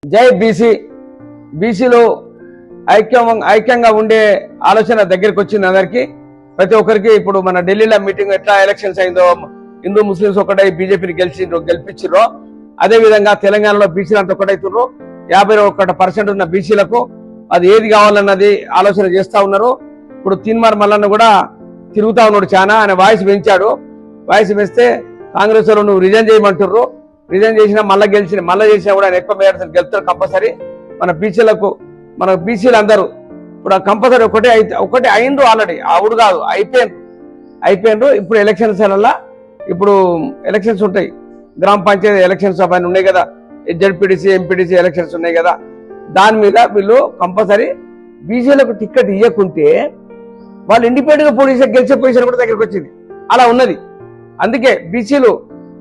జై బీసీ. బీసీలో ఐక్యంగా ఉండే ఆలోచన దగ్గరికి వచ్చింది అందరికి, ప్రతి ఒక్కరికి. ఇప్పుడు మన ఢిల్లీలో మీటింగ్ ఎట్లా ఎలక్షన్స్ అయిందో, హిందూ ముస్లింస్ ఒకటై బీజేపీని గెలిపించారో అదే విధంగా తెలంగాణలో బీసీలు అంతా ఒకటైతున్నారు. 51% ఉన్న బీసీలకు అది ఏది కావాలన్నది ఆలోచన చేస్తా ఉన్నారు. ఇప్పుడు తీన్మార్ మల్లన్న కూడా తిరుగుతా ఉన్నాడు చాలా, ఆయన వాయిస్ పెంచాడు. వాయిస్ పెంచితే కాంగ్రెస్ వాళ్ళు నువ్వు రిజైన్ చేయమంటుర్రు, రిజైన్ చేసినా మళ్ళీ చేసినా కూడా ఆయన ఎక్కువ మేయర్స్ గెలుస్తారు కంపల్సరీ. మన బీసీలు అందరూ ఇప్పుడు కంపల్సరీ ఒకటే అయిండ్రు ఆల్రెడీ, అవుడు కాదు అయిపోయిండ్రు. ఇప్పుడు ఎలక్షన్స్ వల్ల ఇప్పుడు ఎలక్షన్స్ ఉంటాయి, గ్రామ పంచాయతీ ఎలక్షన్స్ అవన్నీ ఉన్నాయి కదా, జడ్పీటీసీ ఎంపీటీసీ ఎలక్షన్స్ ఉన్నాయి కదా, దాని మీద వీళ్ళు కంపల్సరీ బీసీలకు టికెట్ ఇవ్వకుంటే వాళ్ళు ఇండిపెండెంట్ గా పోటీ గెలిచే పొజిషన్ కూడా దగ్గరికి వచ్చింది. అలా ఉన్నది. అందుకే బీసీలు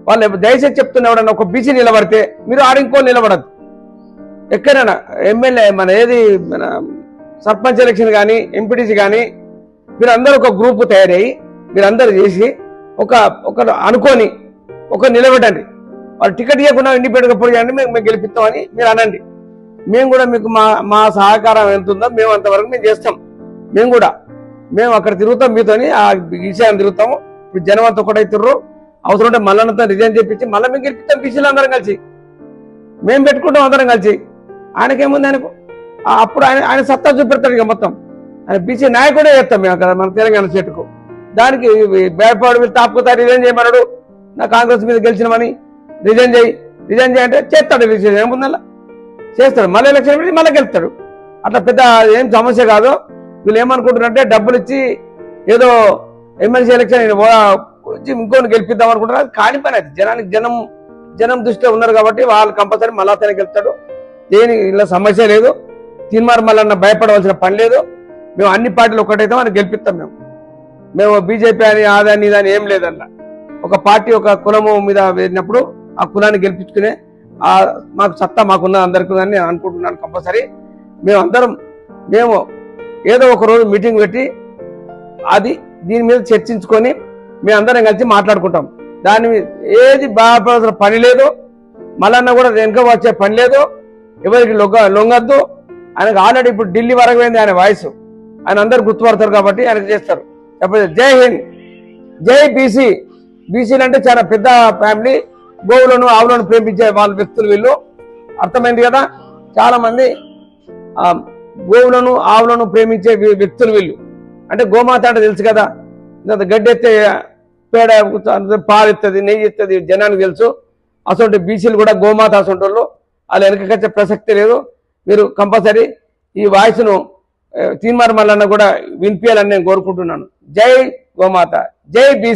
వాళ్ళు దయచేసి చెప్తున్న ఎవడన్నా ఒక బీసీ నిలబడితే మీరు ఆడింకో నిలబడద్దు. ఎక్కడైనా ఎమ్మెల్యే మన సర్పంచ్ ఎలక్షన్ కానీ ఎంపీటీసీ కానీ మీరందరూ ఒక గ్రూప్ తయారయ్యి మీరందరూ చేసి ఒక అనుకోని నిలబెట్టండి. వాళ్ళు టికెట్ ఇవ్వకుండా ఇండిపెండెంట్ గా పోటీ చేయండి, మేము గెలిపిస్తామని మీరు అనండి. మేము కూడా మీకు మా సహకారం ఎంత ఉందో మేము అంతవరకు మేము చేస్తాం. మేము అక్కడ తిరుగుతాం, మీతోని ఆ విషయాన్ని తిరుగుతాము. ఇప్పుడు జనం అంతా ఒకటైతుర్రు, అవసరం ఉంటే మళ్ళీ రిజైన్ చేపించి మళ్ళీ మేము గెలిపిస్తాం. బీసీలు అందరం కలిసి మేము పెట్టుకుంటాం, అందరం కలిసి. ఆయనకేముంది, అప్పుడు ఆయన సత్తా చూపెడతాడు. ఇక మొత్తం ఆయన బీసీ నాయకుడే చేస్తాం మేము అక్కడ మన తెలంగాణ స్టేట్కు. దానికి భయపడి మీరు తాపుతారు, రిజైన్ చేయమన్నాడు, నా కాంగ్రెస్ మీద గెలిచినమని రిజైన్ చేయి అంటే చేస్తాడు. రిజైన్ ఏముందల్లా చేస్తాడు, మళ్ళీ ఎలక్షన్ పెట్టి మళ్ళీ గెలుస్తాడు. అట్లా పెద్ద ఏం సమస్య కాదు. వీళ్ళు ఏమనుకుంటున్నారంటే డబ్బులు ఇచ్చి ఏదో ఎమ్మెల్సీ ఎలక్షన్ వచ్చి ఇంకోని గెలిపిద్దాం అనుకుంటున్నారు. కాని పని అది. జనం దృష్టిలో ఉన్నారు కాబట్టి వాళ్ళు కంపల్సరీ మళ్ళా గెలుస్తాడు. ఇలా సమస్య లేదు. తీన్మార్ మల్లన్న భయపడవలసిన పని లేదు. మేము అన్ని పార్టీలు ఒకటైతే మనం గెలిపిస్తాం. మేము బీజేపీ అని ఆదాని ఇదని ఏం లేదన్న. ఒక పార్టీ ఒక కులము మీద వెళ్ళినప్పుడు ఆ కులాన్ని గెలిపించుకునే మాకు సత్తా మాకున్నది అందరికీ అని నేను అనుకుంటున్నాను. కంపల్సరీ మేము ఏదో ఒక రోజు మీటింగ్ పెట్టి దీని మీద చర్చించుకొని మేమందరం కలిసి మాట్లాడుకుంటాం. దాని మీద ఏది బాధపడాల్సిన పని లేదు. మల్లన్న కూడా వెనుక వచ్చే పని లేదు. ఎవరికి లొంగద్దు. ఆయనకు ఆల్రెడీ ఇప్పుడు ఢిల్లీ వరకు పోయింది ఆయన వాయిస్. ఆయన అందరు గుర్తుపడతారు కాబట్టి ఆయనకు చేస్తారు. చెప్పండి జై హింద్, జై బీసీ. బీసీలు అంటే చాలా పెద్ద ఫ్యామిలీ. గోవులను ఆవులను ప్రేమించే వాళ్ళ వ్యక్తులు వీళ్ళు. అర్థమైంది కదా. చాలా మంది గోవులను ఆవులను ప్రేమించే వ్యక్తులు వీళ్ళు. అంటే గోమాత అంటే తెలుసు కదా, గడ్డి ఎత్తే పేడ పాలు ఇస్తుంది, నెయ్యి ఇస్తుంది, జనానికి తెలుసు. అసలు బీసీలు కూడా గోమాత అసలు వాళ్ళు వెనకకొచ్చే ప్రసక్తి లేదు. మీరు కంపల్సరీ ఈ వాయిస్ను తీన్మార్ మల్లన్న కూడా వినిపించాలని నేను కోరుకుంటున్నాను. జై గోమాత, జై బీసీ.